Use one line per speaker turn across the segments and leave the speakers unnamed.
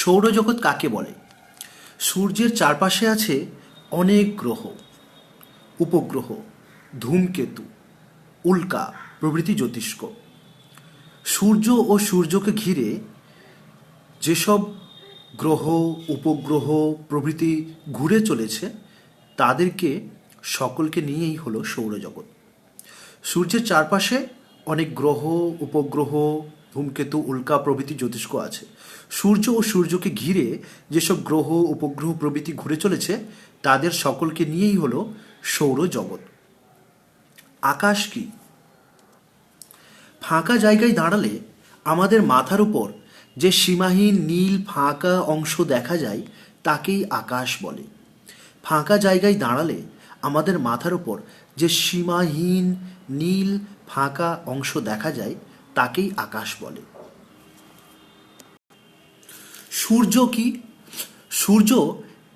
সৌরজগৎ কাকে বলে? সূর্যের চারপাশে আছে অনেক গ্রহ, উপগ্রহ, ধূমকেতু, উল্কা প্রভৃতি জ্যোতিষ্ক। সূর্য ও সূর্যকে ঘিরে যেসব গ্রহ, উপগ্রহ প্রভৃতি ঘুরে চলেছে তাদেরকে সকলকে নিয়েই হলো সৌরজগৎ। সূর্যের চারপাশে অনেক গ্রহ, উপগ্রহ, ধূমকেতু, উল্কা প্রভৃতি জ্যোতিষ্ক আছে। সূর্য ও সূর্যকে ঘিরে যেসব গ্রহ, উপগ্রহ প্রভৃতি ঘুরে চলেছে তাদের সকলকে নিয়েই হলো সৌরজগৎ। আকাশ কি? ফাঁকা জায়গায় দাঁড়ালে আমাদের মাথার উপর যে সীমাহীন নীল ফাঁকা অংশ দেখা যায় তাকেই আকাশ বলে। ফাঁকা জায়গায় দাঁড়ালে আমাদের মাথার উপর যে সীমাহীন নীল ফাঁকা অংশ দেখা যায় তাকেই আকাশ বলে। সূর্য কি? সূর্য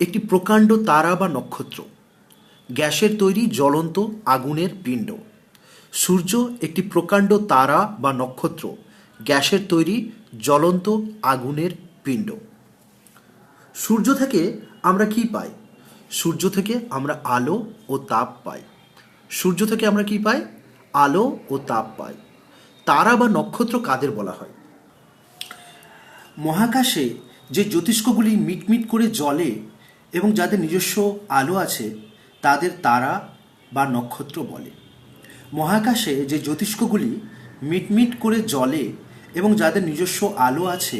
একটি প্রকাণ্ড তারা বা নক্ষত্র, গ্যাসের তৈরি জ্বলন্ত আগুনের পিণ্ড। সূর্য একটি প্রকাণ্ড তারা বা নক্ষত্র, গ্যাসের তৈরি জ্বলন্ত আগুনের পিণ্ড। সূর্য থেকে আমরা কি পাই? সূর্য থেকে আমরা আলো ও তাপ পাই। সূর্য থেকে আমরা কি পাই? আলো ও তাপ পাই। তারা বা নক্ষত্র কাদের বলা হয়? মহাকাশে যে জ্যোতিষ্কগুলি মিটমিট করে জ্বলে এবং যাদের নিজস্ব আলো আছে তাদের তারা বা নক্ষত্র বলে। মহাকাশে যে জ্যোতিষ্কগুলি মিটমিট করে জ্বলে এবং যাদের নিজস্ব আলো আছে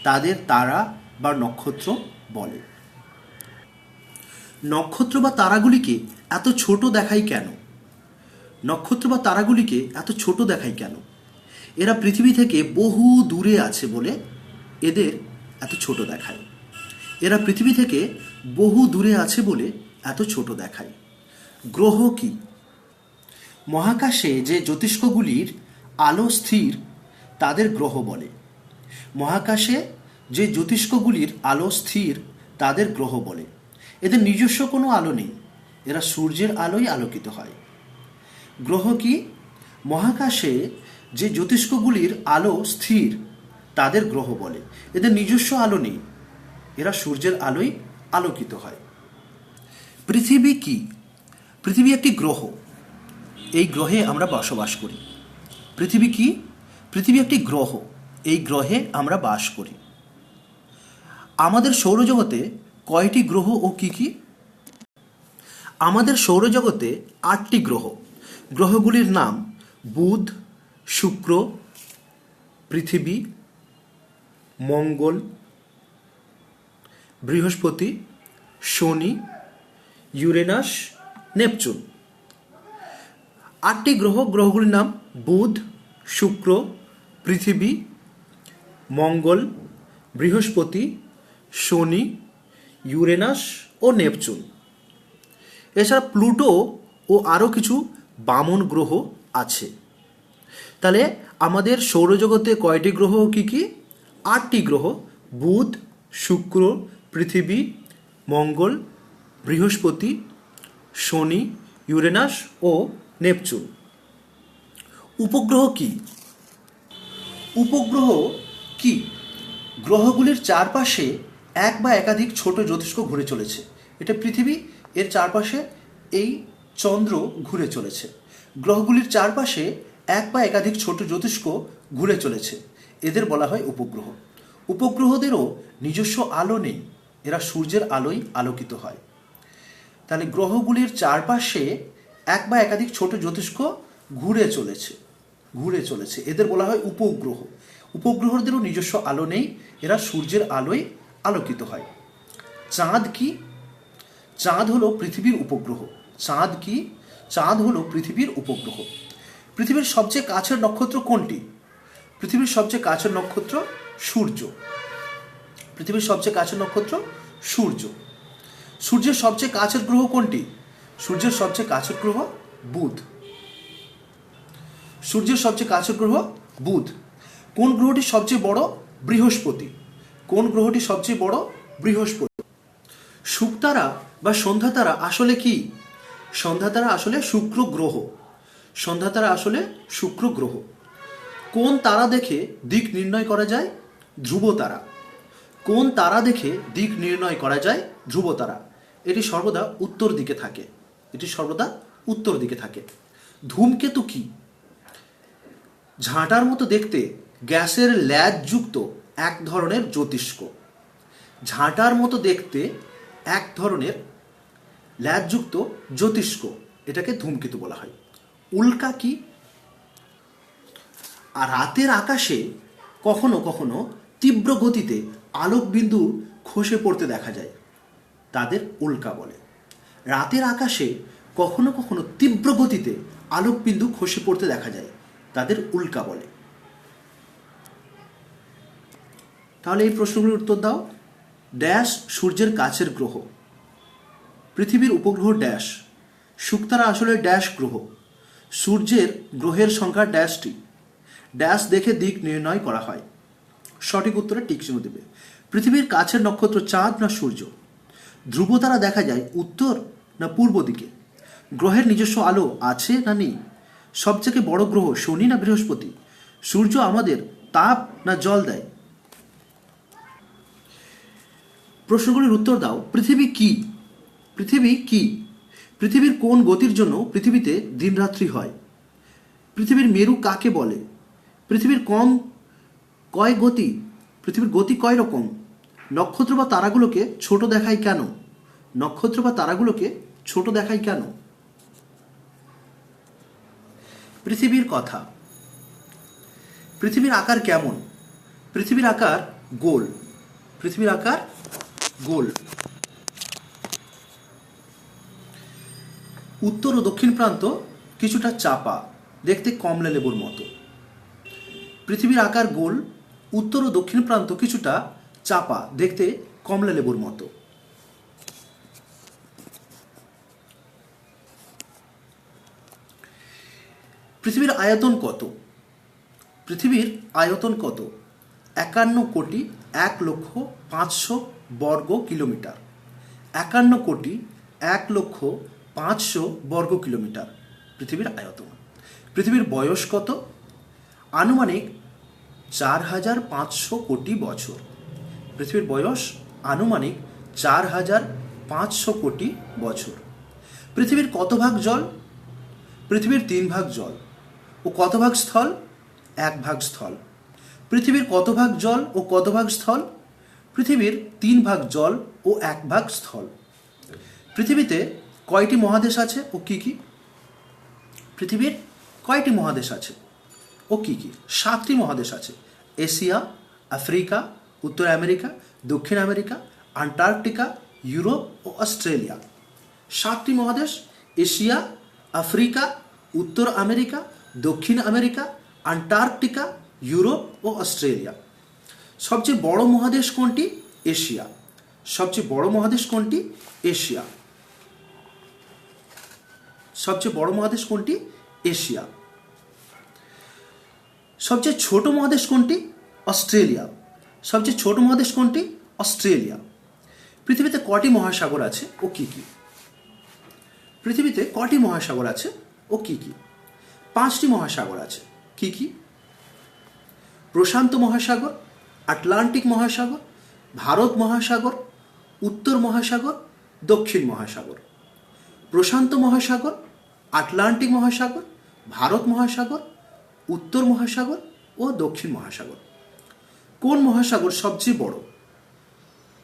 তাদের তারা বা নক্ষত্র বলে। নক্ষত্র বা তারাগুলিকে এত ছোট দেখায় কেন? নক্ষত্র বা তারাগুলিকে এত ছোট দেখায় কেন? এরা পৃথিবী থেকে বহু দূরে আছে বলে এদের এত ছোট দেখায়। এরা পৃথিবী থেকে বহু দূরে আছে বলে এত ছোট দেখায়। গ্রহ কি? মহাকাশে যে জ্যোতিষ্কগুলির আলো স্থির তাদের গ্রহ বলে। মহাকাশে যে জ্যোতিষ্কগুলির আলো স্থির তাদের গ্রহ বলে। এদের নিজস্ব কোনো আলো নেই, এরা সূর্যের আলোয় আলোকিত হয়। গ্রহ কি? মহাকাশে যে জ্যোতিষ্কগুলির আলো স্থির তাদের গ্রহ বলে। এদের নিজস্ব আলো নেই, এরা সূর্যের আলোয় আলোকিত হয়। পৃথিবী কি? পৃথিবী একটি গ্রহ, এই গ্রহে আমরা বসবাস করি। পৃথিবী কি? পৃথিবী একটি গ্রহ, এই গ্রহে আমরা বাস করি। আমাদের সৌরজগতে কয়টি গ্রহ ও কি কি? আমাদের সৌরজগতে 8টি গ্রহ। গ্রহগুলির নাম বুধ, শুক্র, পৃথিবী, মঙ্গল, বৃহস্পতি, শনি, ইউরেনাস, নেপচুন। 8টি গ্রহ, গ্রহগুলির নাম বুধ, শুক্র, পৃথিবী, মঙ্গল, বৃহস্পতি, শনি, ইউরেনাস ও নেপচুন। এছাড়া প্লুটো ও আরও কিছু বামন গ্রহ আছে। তাহলে আমাদের সৌরজগতে কয়টি গ্রহ কি কি? 8টি গ্রহ, বুধ, শুক্র, পৃথিবী, মঙ্গল, বৃহস্পতি, শনি, ইউরেনাস ও নেপচুন। উপগ্রহ কি? উপগ্রহ কি? গ্রহগুলির চারপাশে এক বা একাধিক ছোট জ্যোতিষ্ক ঘুরে চলেছে। এটা পৃথিবী, এর চারপাশে এই চন্দ্র ঘুরে চলেছে। গ্রহগুলির চারপাশে এক বা একাধিক ছোট জ্যোতিষ্ক ঘুরে চলেছে, এদের বলা হয় উপগ্রহ। উপগ্রহদেরও নিজস্ব আলো নেই, এরা সূর্যের আলোয় আলোকিত হয়। তাহলে গ্রহগুলির চারপাশে এক বা একাধিক ছোট জ্যোতিষ্ক ঘুরে চলেছে, এদের বলা হয় উপগ্রহ। উপগ্রহদেরও নিজস্ব আলো নেই, এরা সূর্যের আলোয় আলোকিত হয়। চাঁদ কি? চাঁদ হলো পৃথিবীর উপগ্রহ। চাঁদ কি? চাঁদ হলো পৃথিবীর উপগ্রহ। পৃথিবীর সবচেয়ে কাছের নক্ষত্র কোনটি? পৃথিবীর সবচেয়ে কাছের নক্ষত্র সূর্য। পৃথিবীর সবচেয়ে কাছের নক্ষত্র সূর্য। সূর্যের সবচেয়ে কাছের গ্রহ কোনটি? সূর্যের সবচেয়ে কাছের গ্রহ বুধ। সূর্যের সবচেয়ে কাছের গ্রহ বুধ। কোন গ্রহটি সবচেয়ে বড়? বৃহস্পতি। কোন গ্রহটি সবচেয়ে বড়? বৃহস্পতি। শুকতারা বা সন্ধ্যা তারা আসলে কি? সন্ধ্যা তারা আসলে শুক্র গ্রহ। সন্ধ্যা তারা আসলে শুক্র গ্রহ। কোন তারা দেখে দিক নির্ণয় করা যায়? ধ্রুব তারা। কোন তারা দেখে দিক নির্ণয় করা যায়? ধ্রুব তারা। এটি সর্বদা উত্তর দিকে থাকে। এটি সর্বদা উত্তর দিকে থাকে। ধূমকেতু কি? ঝাঁটার মতো দেখতে গ্যাসের ল্যাজযুক্ত এক ধরনের জ্যোতিষ্ক। ঝাঁটার মতো দেখতে এক ধরনের ল্যাজযুক্ত জ্যোতিষ্ক, এটাকে ধূমকেতু বলা হয়। উল্কা কি? আর রাতের আকাশে কখনো কখনো তীব্র গতিতে আলোকবিন্দু খসে পড়তে দেখা যায়, তাদের উল্কা বলে। রাতের আকাশে কখনো কখনো তীব্র গতিতে আলোকবিন্দু খসে পড়তে দেখা যায়, তাদের উল্কা বলে। তাহলে এই প্রশ্নগুলোর উত্তর দাও। ড্যাশ সূর্যের কাছের গ্রহ। পৃথিবীর উপগ্রহ ড্যাশ। শুকতারা আসলে ড্যাশ গ্রহ। সূর্যের গ্রহের সংখ্যা ড্যাশটি। ড্যাশ দেখে দিক নির্ণয় করা হয়। সঠিক উত্তরে টিক চিহ্ন দেবে। পৃথিবীর কাছের নক্ষত্র চাঁদ না সূর্য? ধ্রুবতারা দেখা যায় উত্তর না পূর্ব দিকে? গ্রহের নিজস্ব আলো আছে না নেই? সবথেকে বড় গ্রহ শনি না বৃহস্পতি? সূর্য আমাদের তাপ না জল দেয়? প্রশ্নগুলির উত্তর দাও। পৃথিবী কি? পৃথিবী কি? পৃথিবীর কোন গতির জন্য পৃথিবীতে দিনরাত্রি হয়? পৃথিবীর মেরু কাকে বলে? পৃথিবীর পৃথিবীর গতি কয় রকম? নক্ষত্র বা তারাগুলোকে ছোট দেখায় কেন? নক্ষত্র বা তারাগুলোকে ছোট দেখায় কেন? পৃথিবীর কথা। পৃথিবীর আকার কেমন? পৃথিবীর আকার গোল। পৃথিবীর আকার গোল। উত্তর ও দক্ষিণ প্রান্ত কিছুটা চাপা, দেখতে কমলা লেবুর মতো। পৃথিবীর আকার গোল, উত্তর ও দক্ষিণ প্রান্ত কিছুটা চাপা, দেখতে কমলা লেবুর মতো। পৃথিবীর আয়তন কত? পৃথিবীর আয়তন কত? 51,01,05,00,000 বর্গ কিলোমিটার। 51,01,05,00,000 বর্গ কিলোমিটার পৃথিবীর আয়তন। পৃথিবীর বয়স কত? আনুমানিক 4,500 কোটি বছর। পৃথিবীর বয়স আনুমানিক 4,500 কোটি বছর। পৃথিবীর কত ভাগ জল? পৃথিবীর 3 ভাগ জল। ও কত ভাগ স্থল? 1 ভাগ স্থল। পৃথিবীর কত ভাগ জল ও কত ভাগ স্থল? পৃথিবীর 3 ভাগ জল ও 1 ভাগ স্থল। পৃথিবীতে কয়টি মহাদেশ আছে ও কি কি? পৃথিবীর কয়টি মহাদেশ আছে ও কি কি? 7টি মহাদেশ আছে। এশিয়া, আফ্রিকা, উত্তর আমেরিকা, দক্ষিণ আমেরিকা, আন্টার্কটিকা, ইউরোপ ও অস্ট্রেলিয়া। 7টি মহাদেশ: এশিয়া, আফ্রিকা, উত্তর আমেরিকা, দক্ষিণ আমেরিকা, আন্টার্কটিকা, ইউরোপ ও অস্ট্রেলিয়া। সবচেয়ে বড় মহাদেশ কোনটি? এশিয়া। সবচেয়ে বড় মহাদেশ কোনটি? এশিয়া। সবচেয়ে বড় মহাদেশ কোনটি? এশিয়া। সবচেয়ে ছোট মহাদেশ কোনটি? অস্ট্রেলিয়া। সবচেয়ে ছোট মহাদেশ কোনটি? অস্ট্রেলিয়া। পৃথিবীতে কটি মহাসাগর আছে ও কি কি? পৃথিবীতে কটি মহাসাগর আছে ও কি কি? 5টি মহাসাগর আছে। কি কি? প্রশান্ত মহাসাগর, আটলান্টিক মহাসাগর, ভারত মহাসাগর, উত্তর মহাসাগর, দক্ষিণ মহাসাগর। প্রশান্ত মহাসাগর, আটলান্টিক মহাসাগর, ভারত মহাসাগর, উত্তর মহাসাগর ও দক্ষিণ মহাসাগর। কোন মহাসাগর সবচেয়ে বড়?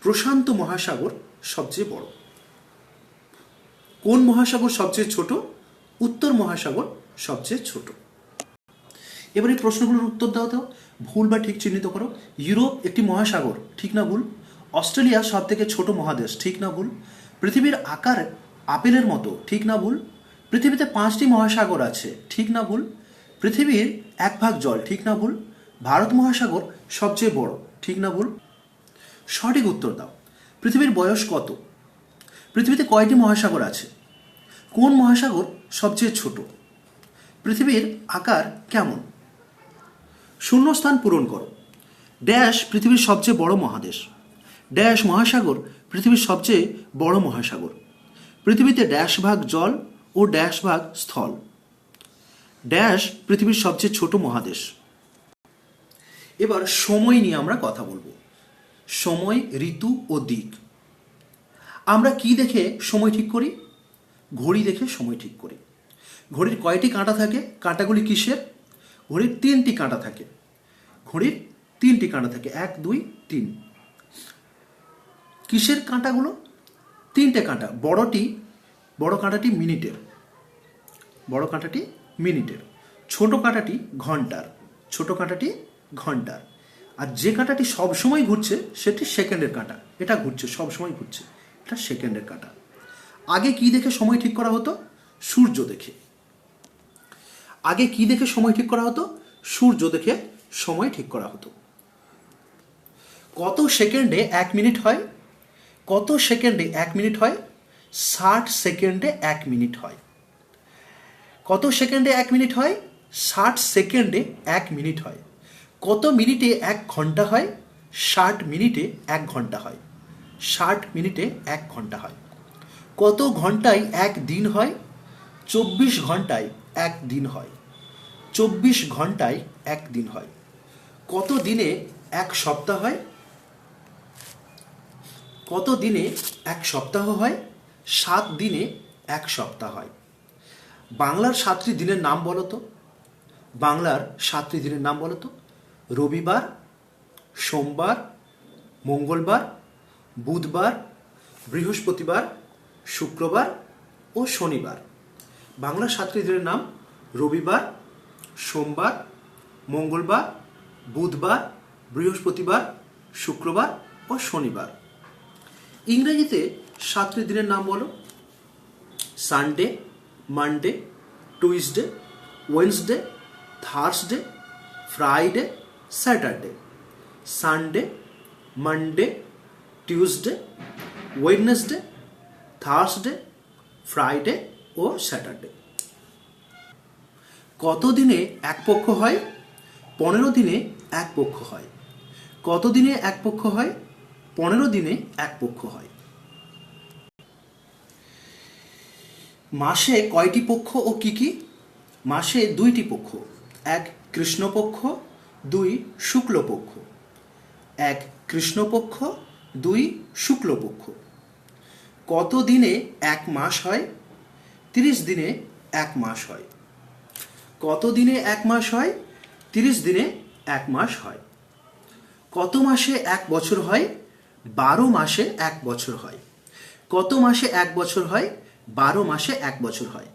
প্রশান্ত মহাসাগর সবচেয়ে বড়। কোন মহাসাগর সবচেয়ে ছোট? উত্তর মহাসাগর সবচেয়ে ছোট। এবার এই প্রশ্নগুলোর উত্তর দাও তো। ভুল বা ঠিক চিহ্নিত করো। ইউরোপ একটি মহাসাগর, ঠিক না ভুল? অস্ট্রেলিয়া সব থেকে ছোট মহাদেশ, ঠিক না ভুল? পৃথিবীর আকার আপেলের মতো, ঠিক না ভুল? পৃথিবীতে 5টি মহাসাগর আছে, ঠিক না ভুল? পৃথিবীর 1 ভাগ জল, ঠিক না ভুল? ভারত মহাসাগর সবচেয়ে বড়, ঠিক না ভুল? সঠিক উত্তর দাও। পৃথিবীর বয়স কত? পৃথিবীতে কয়টি মহাসাগর আছে? কোন মহাসাগর সবচেয়ে ছোট? পৃথিবীর আকার কেমন? শূন্যস্থান পূরণ করো। ড্যাশ পৃথিবীর সবচেয়ে বড় মহাদেশ। ড্যাশ মহাসাগর পৃথিবীর সবচেয়ে বড় মহাসাগর। পৃথিবীতে ড্যাশ ভাগ জল ও ড্যাশ ভাগ স্থল। ড্যাশ পৃথিবীর সবচেয়ে ছোট মহাদেশ। এবার সময় নিয়ে আমরা কথা বলবো। সময়, ঋতু ও দিক। আমরা কি দেখে সময় ঠিক করি? ঘড়ি দেখে সময় ঠিক করি। ঘড়ির কয়টি কাঁটা থাকে? কাঁটাগুলি কিসের? ঘড়ির 3টি কাঁটা থাকে। ঘড়ির 3টি কাঁটা থাকে, 1 2 3। কিসের কাঁটাগুলো? 3টে কাঁটা। বড় কাঁটাটি মিনিটের, বড় কাঁটাটি মিনিটের। ছোট কাঁটাটি ঘন্টার, ছোট কাঁটাটি ঘন্টার। আর যে কাঁটাটি সবসময় ঘুরছে সেটি সেকেন্ডের কাঁটা। এটা ঘুরছে, সবসময় ঘুরছে, এটা সেকেন্ডের কাঁটা। আগে কি দেখে সময় ঠিক করা হতো? সূর্য দেখে। আগে কি দেখে সময় ঠিক করা হতো? সূর্য দেখে সময় ঠিক করা হতো। কত সেকেন্ডে 1 মিনিট হয়? কত সেকেন্ডে 1 মিনিট হয়? 60 সেকেন্ডে 1 মিনিট হয়। কত সেকেন্ডে 1 মিনিট হয়? 60 সেকেন্ডে 1 মিনিট হয়। কত মিনিটে 1 ঘন্টা হয়? 60 মিনিটে 1 ঘন্টা হয়। 60 মিনিটে 1 ঘন্টা হয়। কত ঘন্টায় 1 দিন হয়? 24 ঘন্টায় 1 দিন হয়। 24 ঘন্টায় 1 দিন হয়। কত দিনে 1 সপ্তাহ হয়? কত দিনে 1 সপ্তাহ হয়? 7 দিনে 1 সপ্তাহ হয়। বাংলার 7টি দিনের নাম বলো তো। বাংলার 7টি দিনের নাম বলো তো। রবিবার, সোমবার, মঙ্গলবার, বুধবার, বৃহস্পতিবার, শুক্রবার ও শনিবার। বাংলার 7টি দিনের নাম রবিবার, সোমবার, মঙ্গলবার, বুধবার, বৃহস্পতিবার, শুক্রবার ও শনিবার। ইংরেজিতে 7টি দিনের নাম বলো। Sunday, Monday, Tuesday, Wednesday, Thursday, Friday, Saturday. Sunday, Monday, Tuesday, Wednesday, Thursday, Friday ও স্যাটারডে। কত দিনে 1 পক্ষ হয়? 15 দিনে 1 পক্ষ হয়। কত দিনে 1 পক্ষ হয়? 15 দিনে 1 পক্ষ হয়। মাসে কয়টি পক্ষ ও কি কি? মাসে 2টি পক্ষ। 1 কৃষ্ণপক্ষ, 2 শুক্লপক্ষ। 1 কৃষ্ণপক্ষ, 2 শুক্লপক্ষ। কত দিনে 1 মাস হয়? 30 দিনে 1 মাস হয়। কত দিনে 1 মাস হয়? 30 দিনে 1 মাস হয়। কত মাসে 1 বছর হয়? 12 মাসে 1 বছর হয়। কত মাসে 1 বছর হয়? 12 মাসে 1 বছর হয়।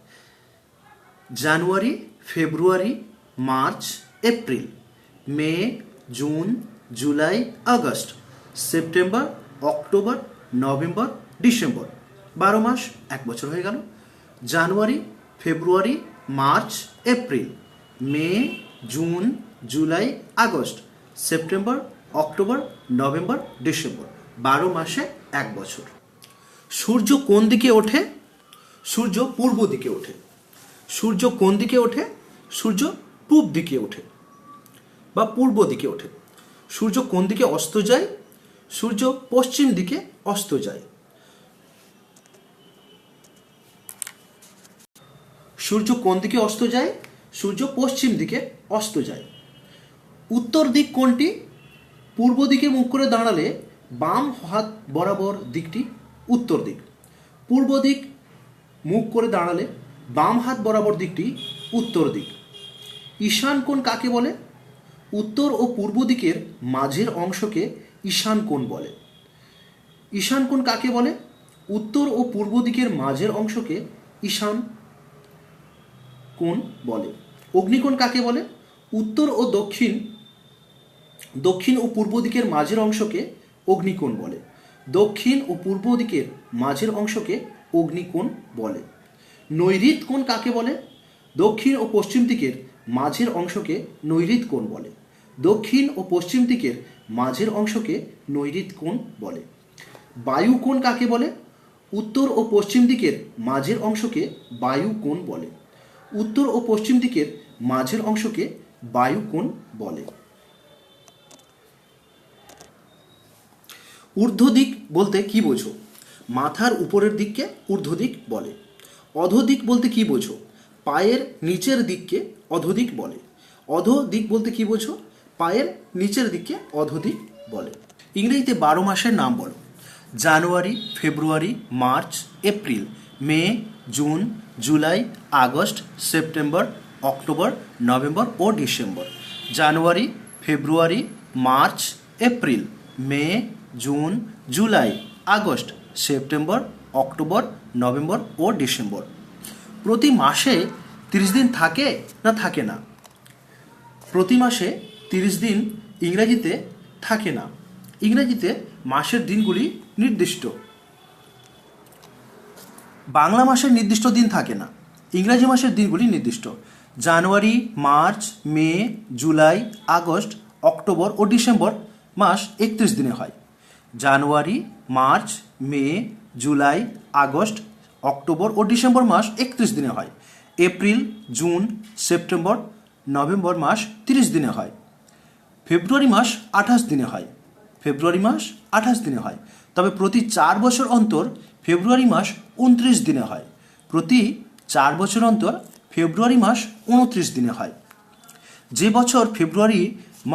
January, February, March, April, May, June, July, August, September, October, November, December. 12 মাস 1 বছর হয়ে গেল। January, February, March, April, May, June, July, August, September, October, November, December. 12 মাসে 1 বছর। সূর্য কোন দিকে ওঠে? সূর্য পূর্ব দিকে ওঠে। সূর্য কোন দিকে ওঠে? সূর্য পূব দিকে ওঠে বা পূর্ব দিকে ওঠে। সূর্য কোন দিকে অস্ত যায়? সূর্য পশ্চিম দিকে অস্ত যায়। সূর্য কোন দিকে অস্ত যায়? সূর্য পশ্চিম দিকে অস্ত যায়। উত্তর দিক কোনটি? পূর্ব দিকে মুখ করে দাঁড়ালে বাম হাত বরাবর দিকটি উত্তর দিক। পূর্ব দিক মুখ করে দাঁড়ালে বাম হাত বরাবর দিকটি উত্তর দিক। ঈশান কোণ কাকে বলে? উত্তর ও পূর্ব দিকের মাঝের অংশকে ঈশান কোণ বলে। ঈশান কোণ কাকে বলে? উত্তর ও পূর্ব দিকের মাঝের অংশকে ঈশান কোণ বলে। অগ্নিকোণ কাকে বলে? উত্তর ও দক্ষিণ ও পূর্ব দিকের মাঝের অংশকে অগ্নিকোণ বলে। দক্ষিণ ও পূর্ব দিকের মাঝের অংশকে অগ্নিকোণ বলে। নৈঋত কোণ কাকে বলে? দক্ষিণ ও পশ্চিম দিকের মাঝের অংশকে নৈঋত কোণ বলে। দক্ষিণ ও পশ্চিম দিকের মাঝের অংশকে নৈঋত কোণ বলে। বায়ু কোণ কাকে বলে? উত্তর ও পশ্চিম দিকের মাঝের অংশকে বায়ু কোণ বলে। উত্তর ও পশ্চিম দিকের মাঝের অংশকে বায়ু কোণ বলে। ঊর্ধ্ব দিক বলতে কি বোঝো? মাথার উপরের দিককে ঊর্ধ্ব দিক বলে। অধো দিক বলতে কি বোঝো? পায়ের নিচের দিককে অধো দিক বলে। অধো দিক বলতে কি বোঝো? পায়ের নিচের দিককে অধো দিক বলে। ইংরেজিতে 12 মাসের নাম বলো। January, February, March, April, May, June, July, August, September, October, November ও December. January, February, March, April, May, June, July, August, September, October, November ও ডিসেম্বর। প্রতি মাসে 30 দিন থাকে না থাকে না? প্রতি মাসে 30 দিন ইংরেজিতে থাকে না। ইংরেজিতে মাসের দিনগুলি নির্দিষ্ট। বাংলা মাসের নির্দিষ্ট দিন থাকে না, ইংরাজি মাসের দিনগুলি নির্দিষ্ট। জানুয়ারি, মার্চ, মে, জুলাই, আগস্ট, অক্টোবর ও ডিসেম্বর মাস 31 দিনে হয়। জানুয়ারি, মার্চ, মে, জুলাই, আগস্ট, অক্টোবর ও ডিসেম্বর মাস 31 দিনে হয়। এপ্রিল, জুন, সেপ্টেম্বর, নভেম্বর মাস 30 দিনে হয়। ফেব্রুয়ারি মাস 28 দিনে হয়। ফেব্রুয়ারি মাস 28 দিনে হয়। তবে প্রতি 4 বছর অন্তর ফেব্রুয়ারি মাস 29 দিনে হয়। প্রতি 4 বছর অন্তর ফেব্রুয়ারি মাস 29 দিনে হয়। যে বছর ফেব্রুয়ারি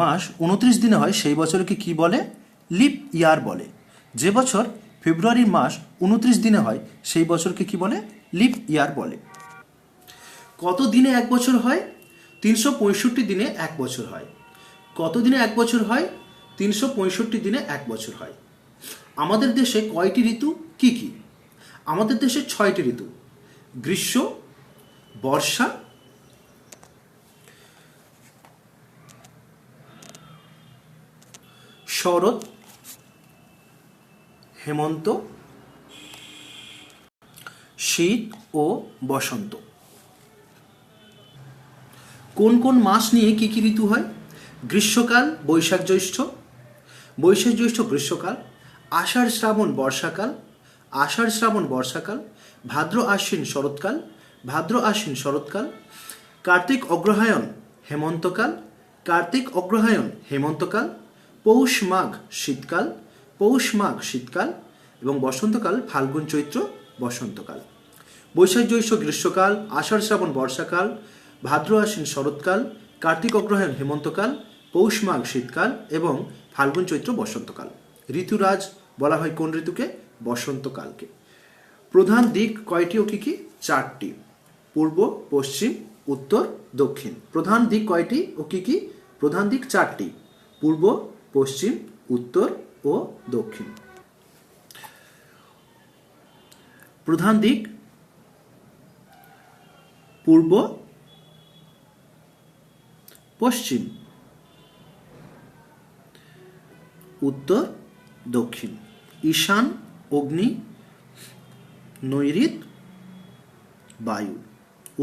মাস 29 দিনে হয় সেই বছরকে কি বলে? লিপ ইয়ার বলে। যে বছর ফেব্রুয়ারি মাস 29 দিনে হয় সেই বছরকে কি বলে? লিপ ইয়ার বলে। কত দিনে এক বছর হয়? 365 দিনে এক বছর হয়। কত দিনে এক বছর হয়? 365 দিনে এক বছর হয়। আমাদের দেশে কয়টি ঋতু কি কি? আমাদের দেশে 6টি ঋতু। গ্রীষ্ম, বর্ষা, শরৎ, হেমন্ত, শীত ও বসন্ত। কোন কোন মাস নিয়ে কি কি ঋতু হয়? গ্রীষ্মকাল বৈশাখ জ্যৈষ্ঠ, বৈশাখ জ্যৈষ্ঠ গ্রীষ্মকাল, আষাঢ় শ্রাবণ বর্ষাকাল, আষাঢ় শ্রাবণ বর্ষাকাল, ভাদ্র আশ্বিন শরৎকাল, ভাদ্র আশ্বিন শরৎকাল, কার্তিক অগ্রহায়ণ হেমন্তকাল, কার্তিক অগ্রহায়ণ হেমন্তকাল, পৌষ মাঘ শীতকাল, পৌষ মাঘ শীতকাল এবং বসন্তকাল ফাল্গুন চৈত্র বসন্তকাল। বৈশাখ জ্যৈষ্ঠ গ্রীষ্মকাল, আষাঢ় শ্রাবণ বর্ষাকাল, ভাদ্র আশ্বিন শরৎকাল, কার্তিক অগ্রহায়ণ হেমন্তকাল, পৌষ মাঘ শীতকাল এবং ফাল্গুন চৈত্র বসন্তকাল। ঋতুরাজ বলা হয় কোন ঋতুকে? বসন্তকালকে। প্রধান দিক কয়টি ও কি কি? 4টি। পূর্ব, পশ্চিম, উত্তর, দক্ষিণ। প্রধান দিক কয়টি ও কি কি? প্রধান দিক 4টি। পূর্ব, পশ্চিম, উত্তর ও দক্ষিণ। প্রধান দিক পূর্ব, পশ্চিম, উত্তর, দক্ষিণ। ঈশান, অগ্নি, নৈঋত, বায়ু,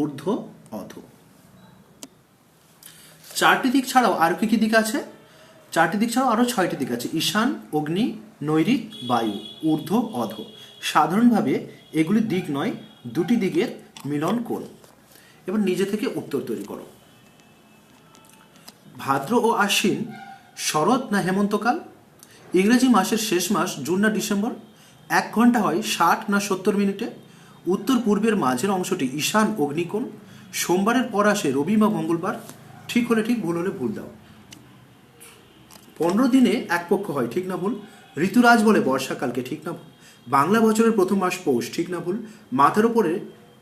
ঊর্ধ্ব, অধ। 4টি দিক ছাড়াও আরো কি কি দিক আছে? 4টি দিক ছাড়াও আরো 6টি দিক আছে। ঈশান, অগ্নি, নৈঋত, বায়ু, ঊর্ধ্ব, অধ। সাধারণভাবে এগুলি দিক নয়, 2টি দিকের মিলন কোণ। এবার নিজে থেকে উত্তর তৈরি করো। ভাদ্র ও আশ্বিন শরৎ না হেমন্তকাল? ইংরেজি মাসের শেষ মাস জুন না ডিসেম্বর? 1 ঘন্টা হয় 60 না 70 মিনিটে? উত্তর পূর্বের মাঝের অংশটি ঈশান অগ্নিকোণ। সোমবারের পর আসে রবি বা মঙ্গলবার? ঠিক হলে ঠিক, ভুল হলে ভুল দাও। 15 দিনে এক পক্ষ হয়, ঠিক না ভুল? ঋতুরাজ বলে বর্ষাকালকে, ঠিক না ভুল? বাংলা বছরের প্রথম মাস পৌষ, ঠিক না ভুল? মাথার উপরে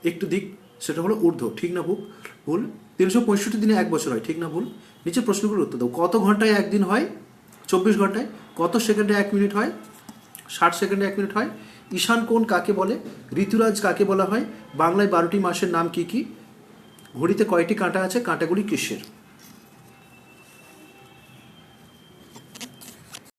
একটু দিক, সেটা হলো ঊর্ধ্ব, ঠিক না ভুল? ভুল। 365 দিনে এক বছর হয়, ঠিক না ভুল? নিচের প্রশ্নগুলোর উত্তর দাও। কত ঘন্টায় একদিন হয়? 24 ঘন্টায়। কত সেকেন্ডে 1 মিনিট হয়? 60 সেকেন্ডে 1 মিনিট হয়। ঈশান কোণ কাকে বলে? ঋতুরাজ কাকে বলা হয়? বাংলায় 12টি মাসের নাম কি কি? ঘড়িতে কয়টি কাঁটা আছে? কাঁটাগুলি কিসের?